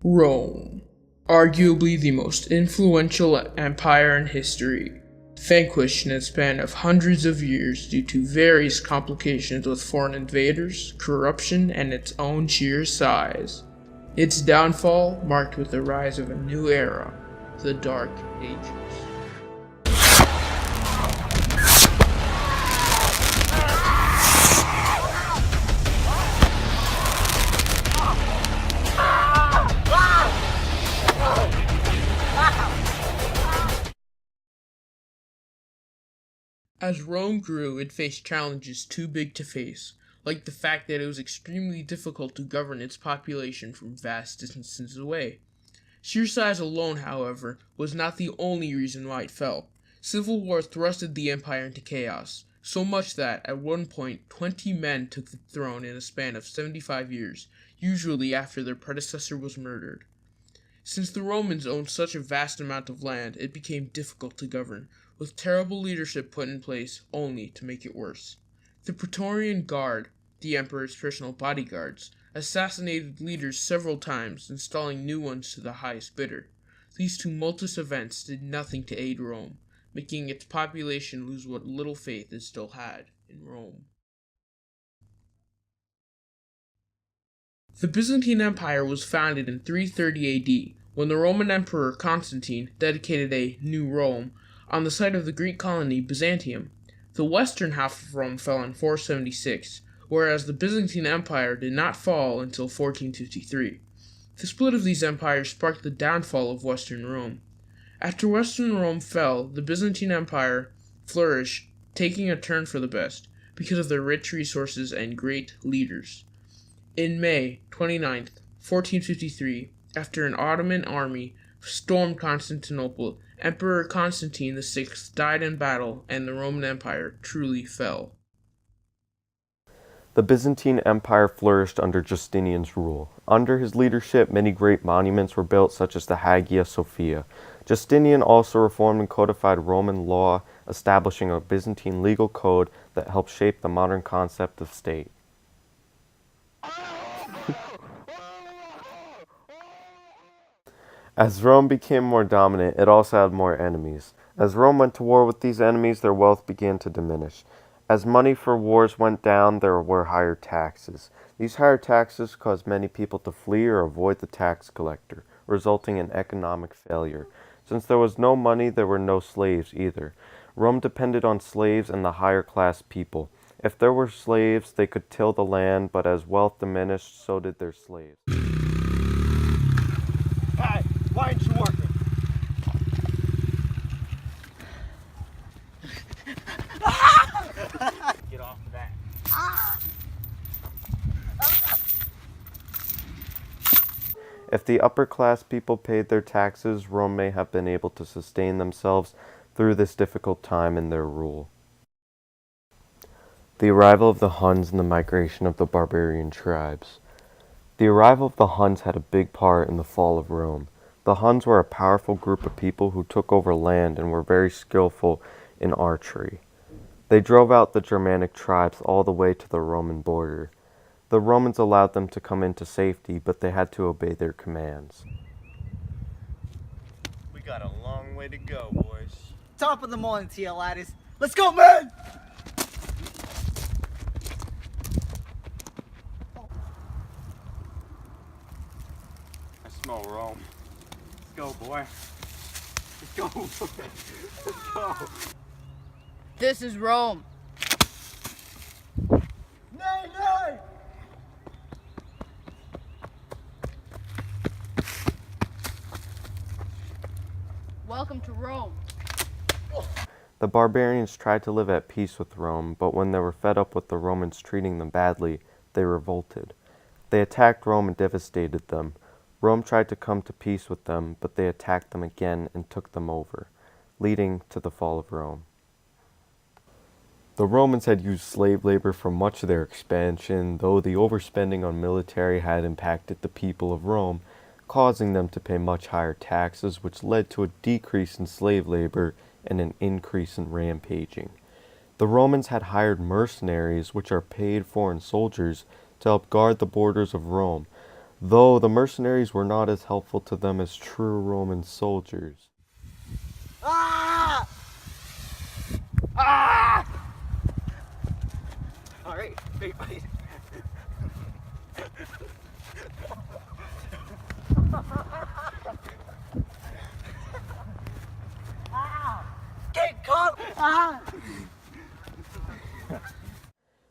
Rome, arguably the most influential empire in history, vanquished in a span of hundreds of years due to various complications with foreign invaders, corruption, and its own sheer size. Its downfall marked with the rise of a new era, the Dark Ages. As Rome grew, it faced challenges too big to face, like the fact that it was extremely difficult to govern its population from vast distances away. Sheer size alone, however, was not the only reason why it fell. Civil war thrusted the empire into chaos, so much that, at one point, 20 men took the throne in a span of 75 years, usually after their predecessor was murdered. Since the Romans owned such a vast amount of land, it became difficult to govern, with terrible leadership put in place only to make it worse. The Praetorian Guard, the emperor's personal bodyguards, assassinated leaders several times, installing new ones to the highest bidder. These tumultuous events did nothing to aid Rome, making its population lose what little faith it still had in Rome. The Byzantine Empire was founded in 330 AD, when the Roman Emperor Constantine dedicated a New Rome on the site of the Greek colony Byzantium. The western half of Rome fell in 476, whereas the Byzantine Empire did not fall until 1453. The split of these empires sparked the downfall of Western Rome. After Western Rome fell, the Byzantine Empire flourished, taking a turn for the best, because of their rich resources and great leaders. In May 29th, 1453, after an Ottoman army stormed Constantinople, Emperor Constantine VI died in battle, and the Roman Empire truly fell. The Byzantine Empire flourished under Justinian's rule. Under his leadership, many great monuments were built, such as the Hagia Sophia. Justinian also reformed and codified Roman law, establishing a Byzantine legal code that helped shape the modern concept of state. As Rome became more dominant, it also had more enemies. As Rome went to war with these enemies, their wealth began to diminish. As money for wars went down, there were higher taxes. These higher taxes caused many people to flee or avoid the tax collector, resulting in economic failure. Since there was no money, there were no slaves either. Rome depended on slaves and the higher class people. If there were slaves, they could till the land, but as wealth diminished, so did their slaves. Hey, why aren't you working? Get off of that. If the upper class people paid their taxes, Rome may have been able to sustain themselves through this difficult time in their rule. The arrival of the Huns and the migration of the barbarian tribes. The arrival of the Huns had a big part in the fall of Rome. The Huns were a powerful group of people who took over land and were very skillful in archery. They drove out the Germanic tribes all the way to the Roman border. The Romans allowed them to come into safety, but they had to obey their commands. We got a long way to go, boys. Top of the morning to you, laddies. Let's go, man! I smell Rome. Let's go, boy. Let's go. Let's go. This is Rome. Nay, nay! Welcome to Rome. The barbarians tried to live at peace with Rome, but when they were fed up with the Romans treating them badly, they revolted. They attacked Rome and devastated them. Rome tried to come to peace with them, but they attacked them again and took them over, leading to the fall of Rome. The Romans had used slave labor for much of their expansion, though the overspending on military had impacted the people of Rome, causing them to pay much higher taxes, which led to a decrease in slave labor and an increase in rampaging. The Romans had hired mercenaries, which are paid foreign soldiers, to help guard the borders of Rome. though the mercenaries were not as helpful to them as true Roman soldiers. Ah! Ah! Alright, wait. King Kong! Ah!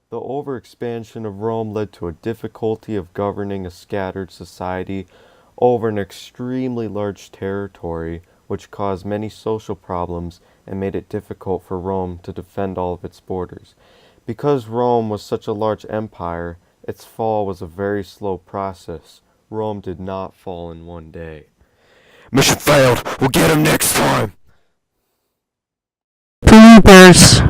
The overexpansion of Rome led to a difficulty of governing a scattered society over an extremely large territory, which caused many social problems and made it difficult for Rome to defend all of its borders. Because Rome was such a large empire, its fall was a very slow process. Rome did not fall in one day. Mission failed! We'll get him next time! Bloopers.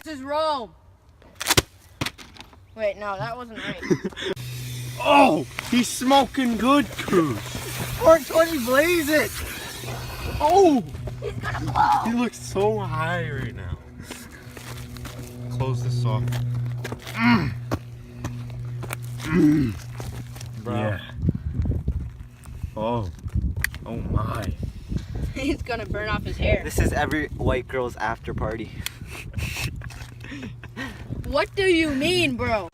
This is Rome. Wait, no, that wasn't right. Oh, he's smoking good, Cruz. 420 blaze it! Oh, he looks so high right now. Close this off. Yeah. Oh my. He's gonna burn off his hair. This is every white girl's after party. What do you mean, bro?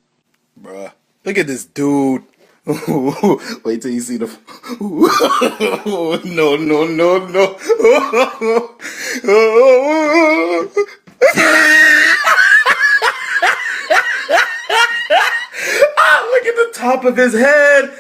Bruh, look at this dude. Wait till you see the. No, no, no, no. Look at the top of his head.